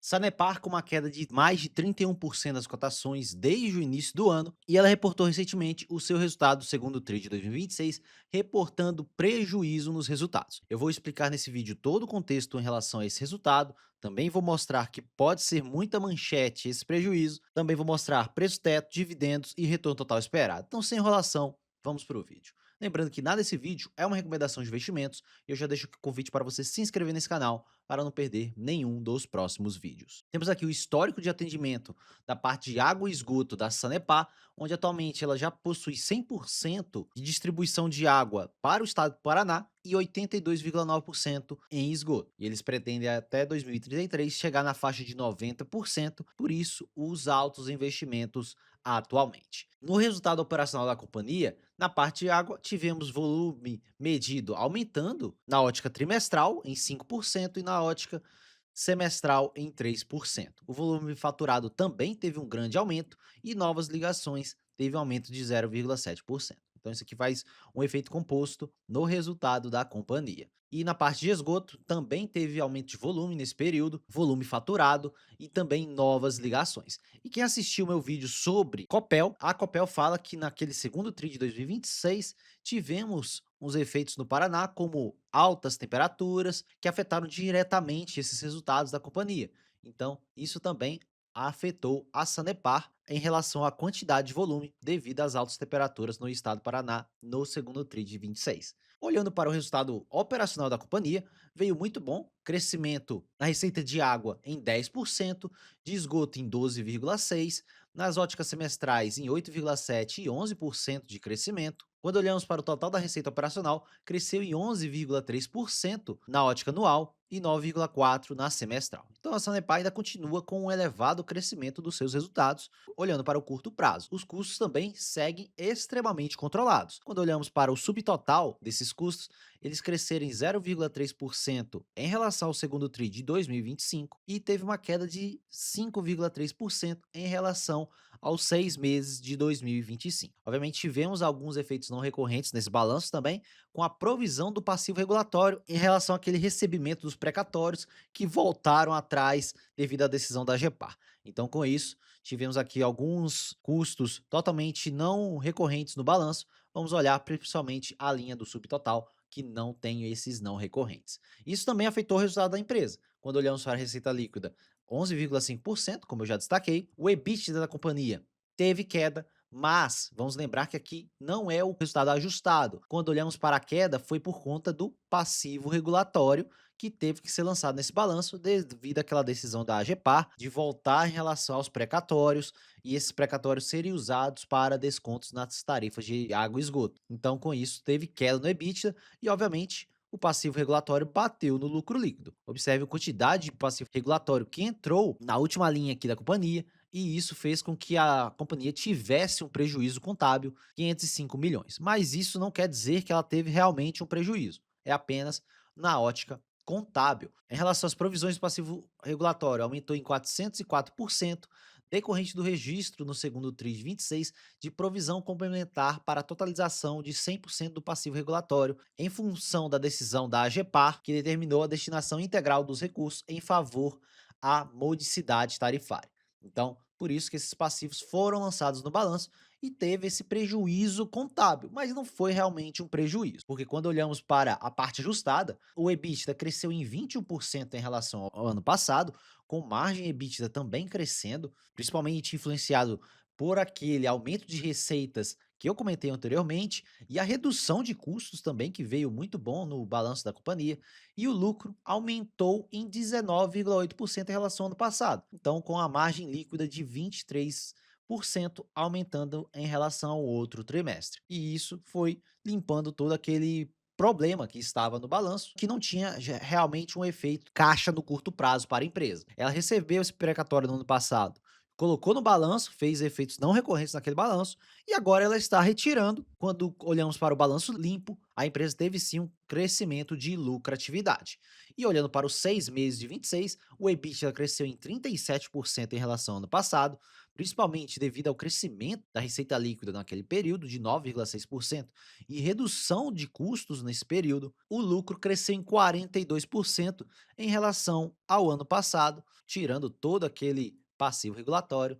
Sanepar com uma queda de mais de 31% das cotações desde o início do ano, e ela reportou recentemente o seu resultado do segundo TRI de 2026, reportando prejuízo nos resultados. Eu vou explicar nesse vídeo todo o contexto em relação a esse resultado, também vou mostrar que pode ser muita manchete esse prejuízo, também vou mostrar preço-teto, dividendos e retorno total esperado. Então, sem enrolação, vamos para o vídeo. Lembrando que nada desse vídeo é uma recomendação de investimentos e eu já deixo aqui o convite para você se inscrever nesse canal para não perder nenhum dos próximos vídeos. Temos aqui o histórico de atendimento da parte de água e esgoto da Sanepar, onde atualmente ela já possui 100% de distribuição de água para o estado do Paraná e 82,9% em esgoto. E eles pretendem até 2033 chegar na faixa de 90%, por isso os altos investimentos atualmente. No resultado operacional da companhia, na parte de água, tivemos volume medido aumentando na ótica trimestral em 5% e na ótica semestral em 3%. O volume faturado também teve um grande aumento e novas ligações teve um aumento de 0,7%. Então isso aqui faz um efeito composto no resultado da companhia. E na parte de esgoto também teve aumento de volume nesse período, volume faturado e também novas ligações. E quem assistiu meu vídeo sobre Copel, a Copel fala que naquele segundo TRI de 2026 tivemos uns efeitos no Paraná, como altas temperaturas, que afetaram diretamente esses resultados da companhia. Então, isso também afetou a Sanepar em relação à quantidade de volume devido às altas temperaturas no estado do Paraná no segundo TRI de 26. Olhando para o resultado operacional da companhia, veio muito bom, crescimento na receita de água em 10%, de esgoto em 12,6%, nas óticas semestrais em 8,7% e 11% de crescimento. Quando olhamos para o total da receita operacional, cresceu em 11,3% na ótica anual e 9,4% na semestral. Então a Sanepar ainda continua com um elevado crescimento dos seus resultados, olhando para o curto prazo. Os custos também seguem extremamente controlados. Quando olhamos para o subtotal desses custos, eles cresceram em 0,3% em relação ao segundo TRI de 2025 e teve uma queda de 5,3% em relação aos 6 meses de 2025. Obviamente, tivemos alguns efeitos não recorrentes nesse balanço também, com a provisão do passivo regulatório em relação àquele recebimento dos precatórios que voltaram atrás devido à decisão da GEPAR. Então, com isso, tivemos aqui alguns custos totalmente não recorrentes no balanço. Vamos olhar principalmente a linha do subtotal, que não tem esses não recorrentes. Isso também afetou o resultado da empresa. Quando olhamos para a receita líquida, 11,5%, como eu já destaquei. O EBITDA da companhia teve queda, mas vamos lembrar que aqui não é o resultado ajustado. Quando olhamos para a queda, foi por conta do passivo regulatório que teve que ser lançado nesse balanço devido àquela decisão da AGEPAR de voltar em relação aos precatórios e esses precatórios serem usados para descontos nas tarifas de água e esgoto. Então, com isso, teve queda no EBITDA e, obviamente, o passivo regulatório bateu no lucro líquido. Observe a quantidade de passivo regulatório que entrou na última linha aqui da companhia, e isso fez com que a companhia tivesse um prejuízo contábil, 505 milhões. Mas isso não quer dizer que ela teve realmente um prejuízo, é apenas na ótica contábil. Em relação às provisões do passivo regulatório, aumentou em 404%, decorrente do registro no segundo TRI de 26 de provisão complementar para a totalização de 100% do passivo regulatório, em função da decisão da AGEPAR, que determinou a destinação integral dos recursos em favor à modicidade tarifária. Então, por isso que esses passivos foram lançados no balanço e teve esse prejuízo contábil, mas não foi realmente um prejuízo, porque quando olhamos para a parte ajustada, o EBITDA cresceu em 21% em relação ao ano passado, com margem EBITDA também crescendo, principalmente influenciado por aquele aumento de receitas que eu comentei anteriormente e a redução de custos também, que veio muito bom no balanço da companhia, e o lucro aumentou em 19,8% em relação ao ano passado. Então, com a margem líquida de 23%, aumentando em relação ao outro trimestre. E isso foi limpando todo aquele problema que estava no balanço, que não tinha realmente um efeito caixa no curto prazo para a empresa. Ela recebeu esse precatório no ano passado, colocou no balanço, fez efeitos não recorrentes naquele balanço, e agora ela está retirando. Quando olhamos para o balanço limpo, a empresa teve sim um crescimento de lucratividade. E olhando para os 6 meses de 26, o EBITDA cresceu em 37% em relação ao ano passado, principalmente devido ao crescimento da receita líquida naquele período de 9,6% e redução de custos nesse período, o lucro cresceu em 42% em relação ao ano passado, tirando todo aquele passivo regulatório.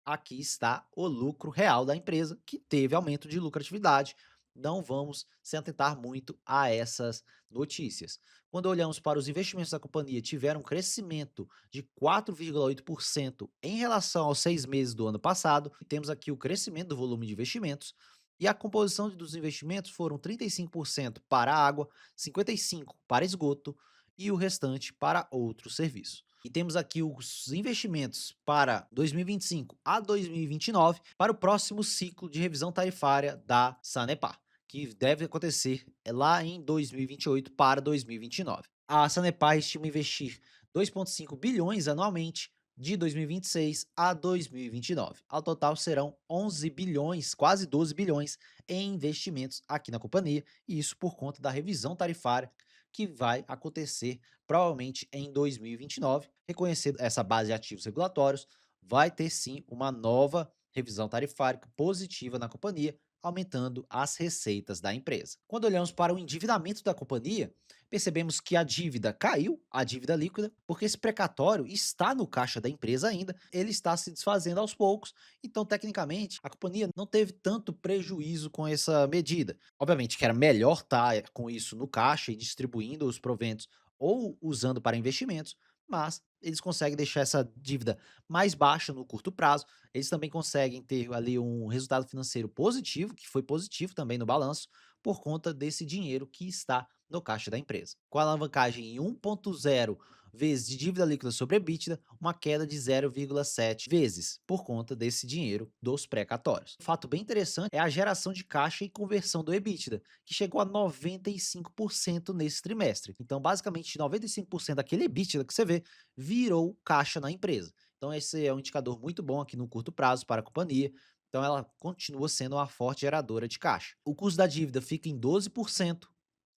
Aqui está o lucro real da empresa, que teve aumento de lucratividade. Não vamos se atentar muito a essas notícias. Quando olhamos para os investimentos da companhia, tiveram um crescimento de 4,8% em relação aos 6 meses do ano passado. E temos aqui o crescimento do volume de investimentos. E a composição dos investimentos foram 35% para água, 55% para esgoto e o restante para outros serviços. E temos aqui os investimentos para 2025 a 2029 para o próximo ciclo de revisão tarifária da Sanepar, que deve acontecer lá em 2028 para 2029. A Sanepar estima investir 2,5 bilhões anualmente de 2026 a 2029. Ao total serão 11 bilhões, quase 12 bilhões em investimentos aqui na companhia, e isso por conta da revisão tarifária que vai acontecer provavelmente em 2029. Reconhecendo essa base de ativos regulatórios, vai ter sim uma nova revisão tarifária positiva na companhia, aumentando as receitas da empresa. Quando olhamos para o endividamento da companhia, percebemos que a dívida caiu, a dívida líquida, porque esse precatório está no caixa da empresa ainda, ele está se desfazendo aos poucos, então tecnicamente a companhia não teve tanto prejuízo com essa medida. Obviamente que era melhor estar com isso no caixa e distribuindo os proventos ou usando para investimentos, mas eles conseguem deixar essa dívida mais baixa no curto prazo. Eles também conseguem ter ali um resultado financeiro positivo, que foi positivo também no balanço, por conta desse dinheiro que está no caixa da empresa. Com a alavancagem em 1,0 vezes de dívida líquida sobre EBITDA, uma queda de 0,7 vezes por conta desse dinheiro dos precatórios. Um fato bem interessante é a geração de caixa e conversão do EBITDA, que chegou a 95% nesse trimestre. Então, basicamente, 95% daquele EBITDA que você vê virou caixa na empresa. Então, esse é um indicador muito bom aqui no curto prazo para a companhia. Então, ela continua sendo uma forte geradora de caixa. O custo da dívida fica em 12%.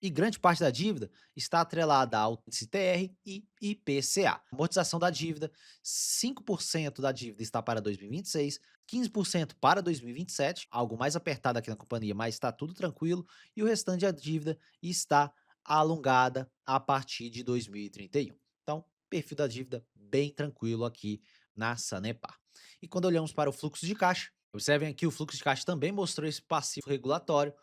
E grande parte da dívida está atrelada ao índice TR e IPCA. Amortização da dívida, 5% da dívida está para 2026, 15% para 2027, algo mais apertado aqui na companhia, mas está tudo tranquilo, e o restante da dívida está alongada a partir de 2031. Então, perfil da dívida bem tranquilo aqui na Sanepar. E quando olhamos para o fluxo de caixa, observem aqui o fluxo de caixa também mostrou esse passivo regulatório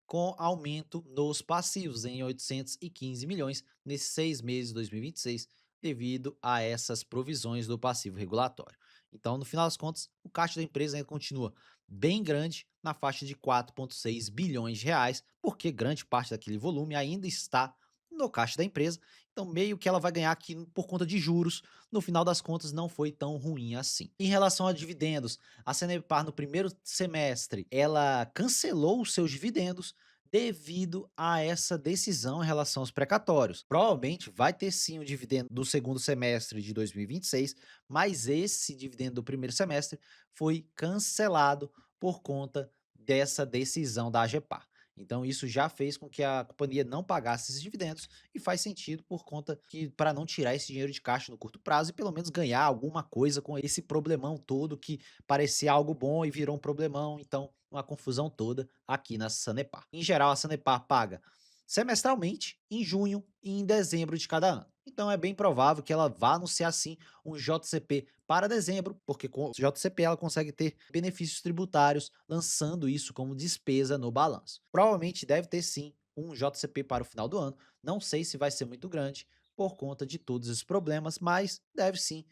com aumento nos passivos em 815 milhões nesses 6 meses de 2026, devido a essas provisões do passivo regulatório. Então, no final das contas, o caixa da empresa ainda continua bem grande, na faixa de 4,6 bilhões de reais, porque grande parte daquele volume ainda está no caixa da empresa. Então, meio que ela vai ganhar aqui por conta de juros. No final das contas, não foi tão ruim assim. Em relação a dividendos, a Sanepar no primeiro semestre, ela cancelou os seus dividendos devido a essa decisão em relação aos precatórios. Provavelmente vai ter sim o dividendo do segundo semestre de 2026, mas esse dividendo do primeiro semestre foi cancelado por conta dessa decisão da AGEPAR. Então isso já fez com que a companhia não pagasse esses dividendos, e faz sentido por conta que para não tirar esse dinheiro de caixa no curto prazo e pelo menos ganhar alguma coisa com esse problemão todo que parecia algo bom e virou um problemão, então uma confusão toda aqui na Sanepar. Em geral, a Sanepar paga semestralmente, em junho e em dezembro de cada ano. Então é bem provável que ela vá anunciar sim um JCP para dezembro, porque com o JCP ela consegue ter benefícios tributários, lançando isso como despesa no balanço. Provavelmente deve ter sim um JCP para o final do ano. Não sei se vai ser muito grande por conta de todos esses problemas, mas deve sim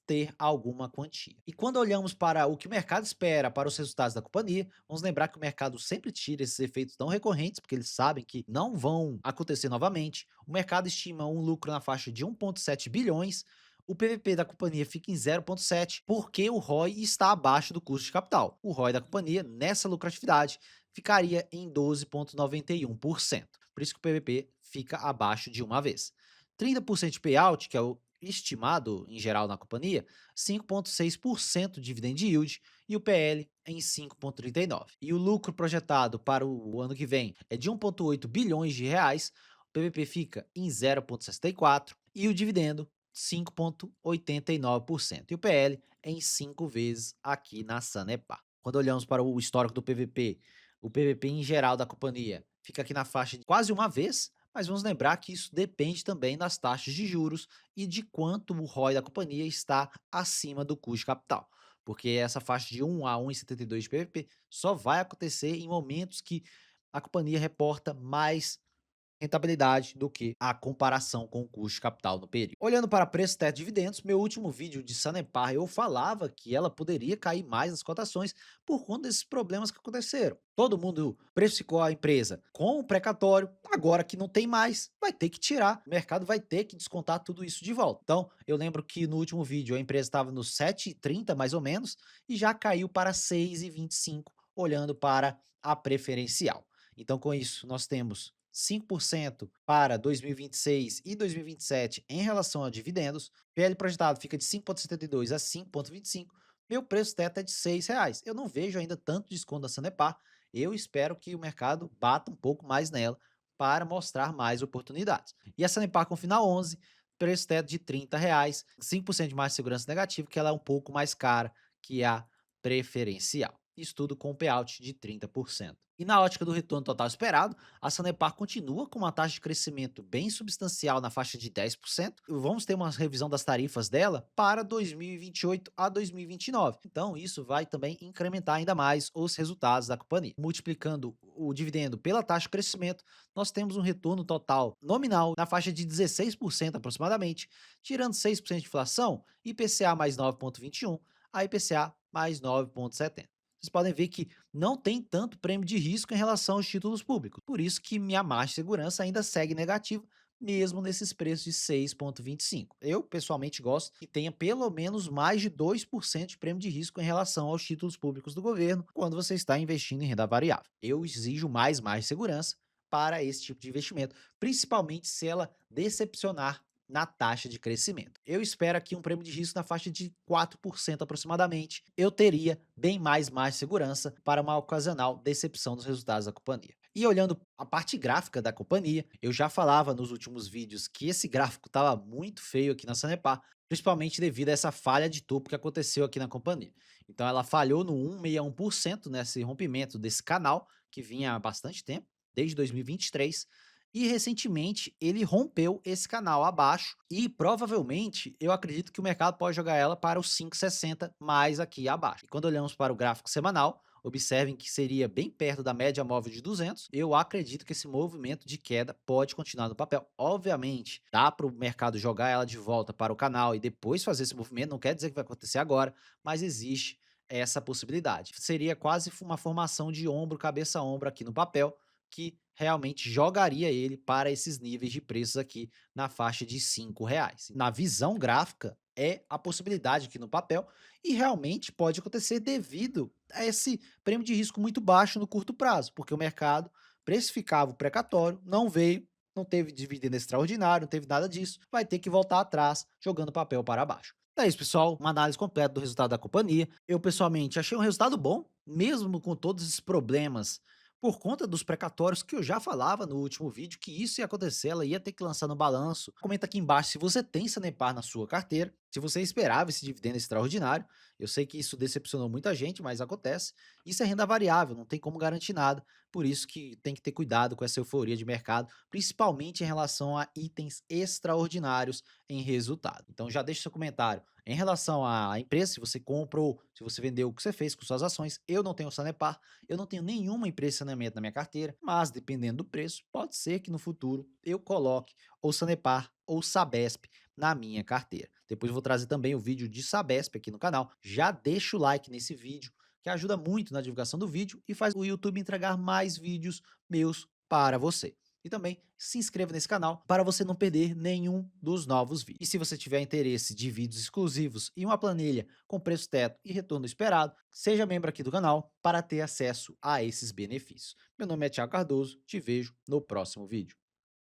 ter alguma quantia. E quando olhamos para o que o mercado espera para os resultados da companhia, vamos lembrar que o mercado sempre tira esses efeitos tão recorrentes, porque eles sabem que não vão acontecer novamente. O mercado estima um lucro na faixa de 1,7 bilhões, o PVP da companhia fica em 0,7, porque o ROI está abaixo do custo de capital. O ROI da companhia, nessa lucratividade, ficaria em 12,91%. Por isso que o PVP fica abaixo de uma vez. 30% de payout, que é o estimado em geral na companhia, 5,6% de dividend yield, e o PL em 5,39. E o lucro projetado para o ano que vem é de 1,8 bilhões de reais, o PVP fica em 0,64 e o dividendo 5,89% e o PL em 5 vezes aqui na Sanepar. Quando olhamos para o histórico do PVP, o PVP em geral da companhia fica aqui na faixa de quase uma vez, mas vamos lembrar que isso depende também das taxas de juros e de quanto o ROI da companhia está acima do custo de capital. Porque essa faixa de 1 a 1,72 de PVP só vai acontecer em momentos que a companhia reporta mais rentabilidade do que a comparação com o custo de capital no período. Olhando para preço teto de dividendos, meu último vídeo de Sanepar eu falava que ela poderia cair mais nas cotações por conta desses problemas que aconteceram. Todo mundo precificou a empresa com o precatório, agora que não tem mais, vai ter que tirar, o mercado vai ter que descontar tudo isso de volta. Então, eu lembro que no último vídeo a empresa estava nos 7,30 mais ou menos e já caiu para 6,25, olhando para a preferencial. Então, com isso, nós temos 5% para 2026 e 2027 em relação a dividendos. PL projetado fica de 5,72 a 5,25. Meu preço teto é de R$ 6. Eu não vejo ainda tanto desconto da Sanepar. Eu espero que o mercado bata um pouco mais nela para mostrar mais oportunidades. E a Sanepar com final 11, preço teto de R$ 30, 5% de margem de segurança negativo, que ela é um pouco mais cara que a preferencial. Isso tudo com payout de 30%. E na ótica do retorno total esperado, a Sanepar continua com uma taxa de crescimento bem substancial na faixa de 10%. E vamos ter uma revisão das tarifas dela para 2028 a 2029. Então, isso vai também incrementar ainda mais os resultados da companhia. Multiplicando o dividendo pela taxa de crescimento, nós temos um retorno total nominal na faixa de 16% aproximadamente, tirando 6% de inflação, IPCA mais 9,21, a IPCA mais 9,70. Vocês podem ver que não tem tanto prêmio de risco em relação aos títulos públicos. Por isso que minha margem de segurança ainda segue negativa, mesmo nesses preços de 6,25. Eu, pessoalmente, gosto que tenha pelo menos mais de 2% de prêmio de risco em relação aos títulos públicos do governo quando você está investindo em renda variável. Eu exijo mais margem de segurança para esse tipo de investimento, principalmente se ela decepcionar na taxa de crescimento. Eu espero aqui um prêmio de risco na faixa de 4% aproximadamente. Eu teria bem mais margem de segurança para uma ocasional decepção dos resultados da companhia. E olhando a parte gráfica da companhia, eu já falava nos últimos vídeos que esse gráfico estava muito feio aqui na Sanepar, principalmente devido a essa falha de topo que aconteceu aqui na companhia. Então ela falhou no 1,61% nesse rompimento desse canal, que vinha há bastante tempo, desde 2023, e recentemente ele rompeu esse canal abaixo e provavelmente eu acredito que o mercado pode jogar ela para os 5,60 mais aqui abaixo. E quando olhamos para o gráfico semanal, observem que seria bem perto da média móvel de 200. Eu acredito que esse movimento de queda pode continuar no papel. Obviamente, dá para o mercado jogar ela de volta para o canal e depois fazer esse movimento, não quer dizer que vai acontecer agora, mas existe essa possibilidade. Seria quase uma formação de ombro, cabeça a ombro aqui no papel, que realmente jogaria ele para esses níveis de preços aqui na faixa de R$ 5. Na visão gráfica, é a possibilidade aqui no papel e realmente pode acontecer devido a esse prêmio de risco muito baixo no curto prazo, porque o mercado precificava o precatório, não veio, não teve dividendo extraordinário, não teve nada disso, vai ter que voltar atrás jogando papel para baixo. É isso, pessoal. Uma análise completa do resultado da companhia. Eu, pessoalmente, achei um resultado bom, mesmo com todos esses problemas por conta dos precatórios que eu já falava no último vídeo que isso ia acontecer, ela ia ter que lançar no balanço. Comenta aqui embaixo se você tem Sanepar na sua carteira, se você esperava esse dividendo extraordinário. Eu sei que isso decepcionou muita gente, mas acontece. Isso é renda variável, não tem como garantir nada, por isso que tem que ter cuidado com essa euforia de mercado, principalmente em relação a itens extraordinários em resultado. Então já deixa seu comentário em relação à empresa, se você comprou, se você vendeu, o que você fez com suas ações. Eu não tenho Sanepar, eu não tenho nenhuma empresa de saneamento na minha carteira, mas dependendo do preço, pode ser que no futuro eu coloque ou Sanepar ou Sabesp na minha carteira. Depois eu vou trazer também o vídeo de Sabesp aqui no canal. Já deixa o like nesse vídeo, que ajuda muito na divulgação do vídeo e faz o YouTube entregar mais vídeos meus para você. E também se inscreva nesse canal para você não perder nenhum dos novos vídeos. E se você tiver interesse de vídeos exclusivos e uma planilha com preço teto e retorno esperado, seja membro aqui do canal para ter acesso a esses benefícios. Meu nome é Thiago Cardoso, te vejo no próximo vídeo.